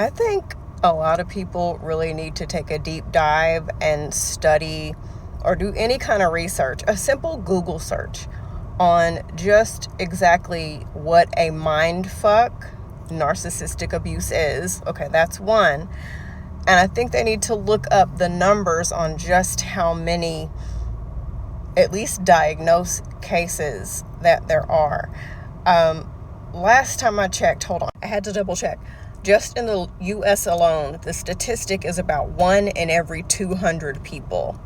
I think a lot of people really need to take a deep dive and study or do any kind of research, a simple Google search on just exactly what a mindfuck narcissistic abuse is. Okay, that's one. And I think they need to look up the numbers on just how many, at least diagnosed cases that there are. Last time I checked, hold on, I had to double check. Just in the US alone, the statistic is about 1 in every 200 people.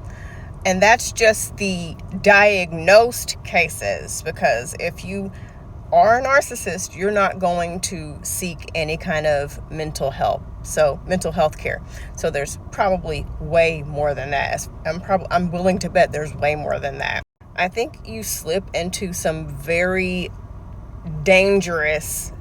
And that's just the diagnosed cases, because if you are a narcissist, you're not going to seek any kind of mental health care. So there's probably way more than that. I'm willing to bet there's way more than that. I think you slip into some very dangerous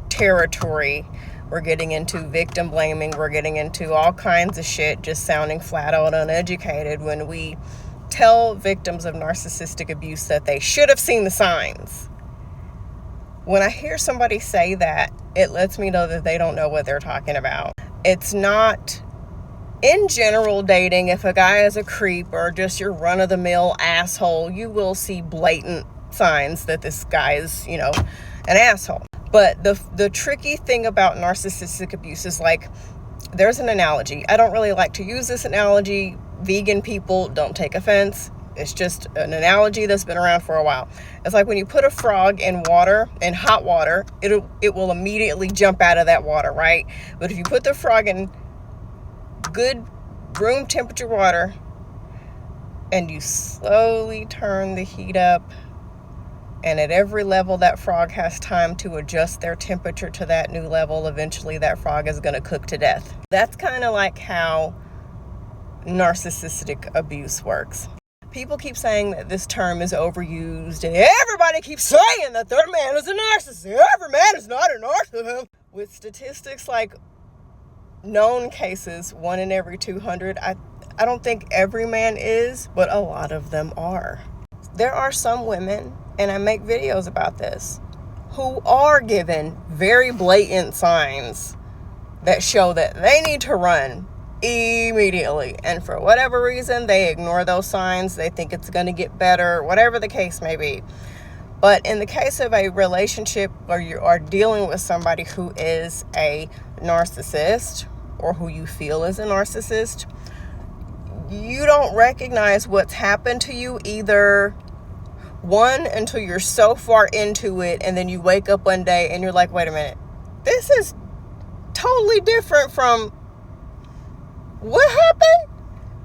territory. We're getting into victim blaming. We're getting into all kinds of shit, just sounding flat out uneducated when we tell victims of narcissistic abuse that they should have seen the signs. When I hear somebody say that, it lets me know that they don't know what they're talking about. It's not, in general dating, if a guy is a creep or just your run-of-the-mill asshole, you will see blatant signs that this guy is, an asshole. But the tricky thing about narcissistic abuse is, like, there's an analogy. I don't really like to use this analogy. Vegan people, don't take offense. It's just an analogy that's been around for a while. It's like when you put a frog in hot water, it will immediately jump out of that water, right? But if you put the frog in good room temperature water and you slowly turn the heat up, and at every level that frog has time to adjust their temperature to that new level, eventually that frog is going to cook to death. That's kind of like how narcissistic abuse works. People keep saying that this term is overused, and everybody keeps saying that their man is a narcissist. Every man is not a narcissist. With statistics like known cases, 1 in every 200, I don't think every man is, but a lot of them are. There are some women, and I make videos about this, who are given very blatant signs that show that they need to run immediately. And for whatever reason, they ignore those signs. They think it's going to get better, whatever the case may be. But in the case of a relationship where you are dealing with somebody who is a narcissist, or who you feel is a narcissist, you don't recognize what's happened to you either, one, until you're so far into it, and then you wake up one day and you're like, wait a minute, this is totally different from what happened?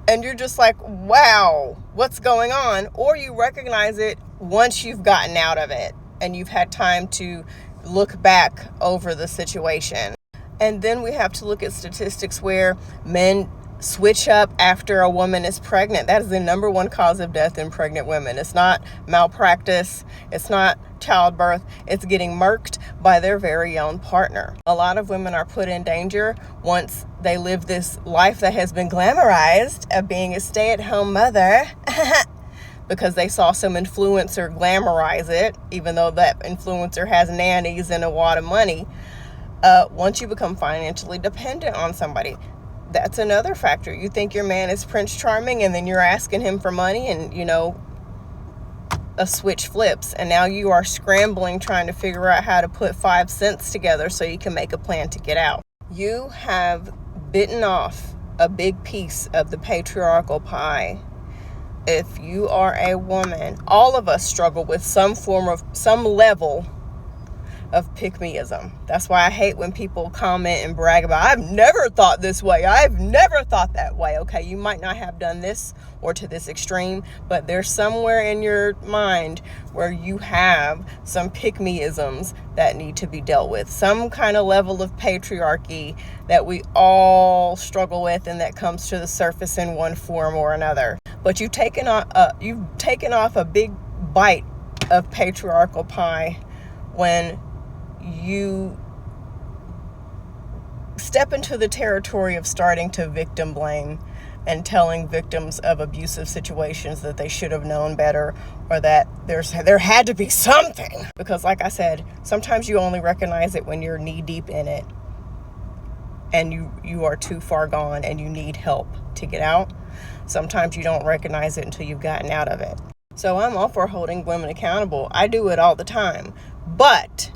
And you're just like, wow, what's going on? Or you recognize it once you've gotten out of it and you've had time to look back over the situation. And then we have to look at statistics where men switch up after a woman is pregnant. That is the number one cause of death in pregnant women. It's not malpractice. It's not childbirth. It's getting murked by their very own partner. A lot of women are put in danger once they live this life that has been glamorized of being a stay-at-home mother because they saw some influencer glamorize it, even though that influencer has nannies and a wad of money. Once you become financially dependent on somebody, that's another factor. You think your man is Prince Charming, and then you're asking him for money, and a switch flips, and now you are scrambling trying to figure out how to put 5 cents together so you can make a plan to get out. You have bitten off a big piece of the patriarchal pie. If you are a woman, all of us struggle with some level of pick-meism. That's why I hate when people comment and brag about, I've never thought this way. I've never thought that way. Okay, you might not have done this or to this extreme, but there's somewhere in your mind where you have some pick-meisms that need to be dealt with. Some kind of level of patriarchy that we all struggle with and that comes to the surface in one form or another. But you've taken off a big bite of patriarchal pie when you step into the territory of starting to victim blame and telling victims of abusive situations that they should have known better, or that there had to be something. Because like I said, sometimes you only recognize it when you're knee deep in it. and you are too far gone and you need help to get out, sometimes you don't recognize it until you've gotten out of it. So I'm all for holding women accountable. I do it all the time. But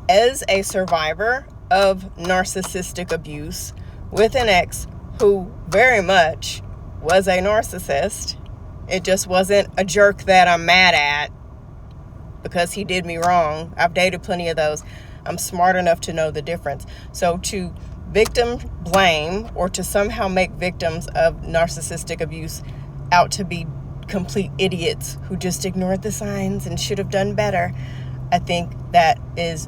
as a survivor of narcissistic abuse with an ex who very much was a narcissist, it just wasn't a jerk that I'm mad at because he did me wrong. I've dated plenty of those. I'm smart enough to know the difference. So to victim blame or to somehow make victims of narcissistic abuse out to be complete idiots who just ignored the signs and should have done better, I think that is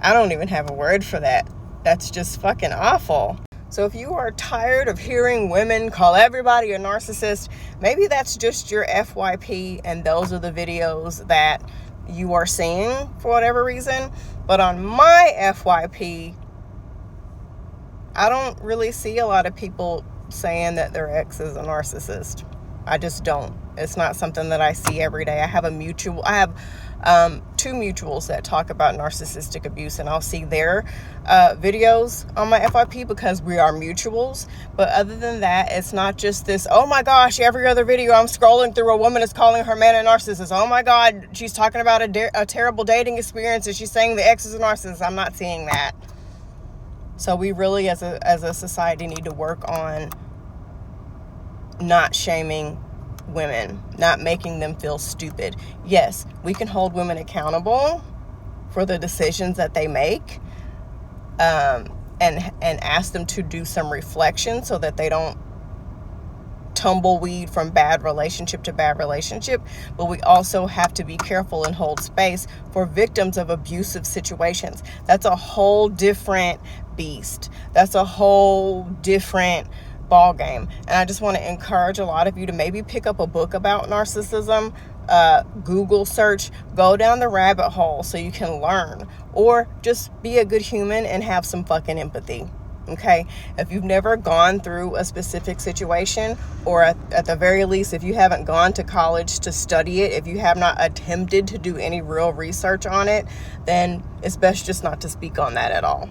I don't even have a word for that. That's just fucking awful. So if you are tired of hearing women call everybody a narcissist, maybe that's just your FYP and those are the videos that you are seeing for whatever reason. But on my FYP, I don't really see a lot of people saying that their ex is a narcissist. I just don't. It's not something that I see every day. I have two mutuals that talk about narcissistic abuse, and I'll see their videos on my FYP because we are mutuals. But other than that, it's not just this, oh my gosh, every other video I'm scrolling through, a woman is calling her man a narcissist. Oh my God, she's talking about a terrible dating experience and she's saying the ex is a narcissist. I'm not seeing that. So we really, as a society, need to work on not shaming women, not making them feel stupid. Yes, we can hold women accountable for the decisions that they make, and ask them to do some reflection so that they don't tumbleweed from bad relationship to bad relationship. But we also have to be careful and hold space for victims of abusive situations. That's a whole different beast. That's a whole different ball game. And I just want to encourage a lot of you to maybe pick up a book about narcissism, Google search, go down the rabbit hole so you can learn, or just be a good human and have some fucking empathy. Okay, if you've never gone through a specific situation, or at the very least, if you haven't gone to college to study it, if you have not attempted to do any real research on it, then it's best just not to speak on that at all.